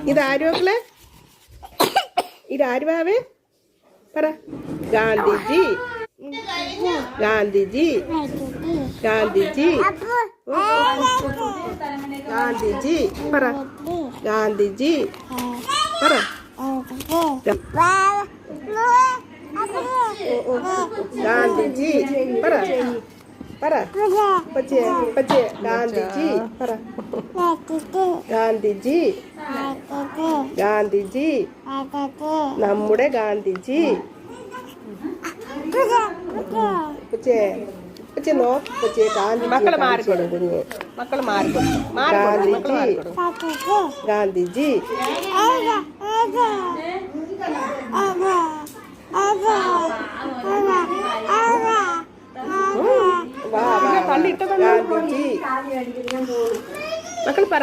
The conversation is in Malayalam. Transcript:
ഇതാര് മക്കളെ? ഇതാര് ബാവേ? പറ. ഗാന്ധിജി, ഗാന്ധിജി, ഗാന്ധിജി, ഗാന്ധിജി. പറ. ഗാന്ധിജി. പറ. ഗാന്ധിജി. പറ. പറ. പച്ചേ പച്ചേ. ഗാന്ധിജി. പറ. ഗാന്ധിജി, ഗാന്ധിജി, നമ്മുടെ ഗാന്ധിജി. പച്ചേ പച്ചേ നോ. പച്ചേ ഗാന്ധി. മക്കള് മാറിക്കൊടും കുഞ്ഞ്. മക്കള് മാറിക്കൊടും. ഗാന്ധിജി, ഗാന്ധിജി. ഗാന്ധിജി. മക്കൾ പറ.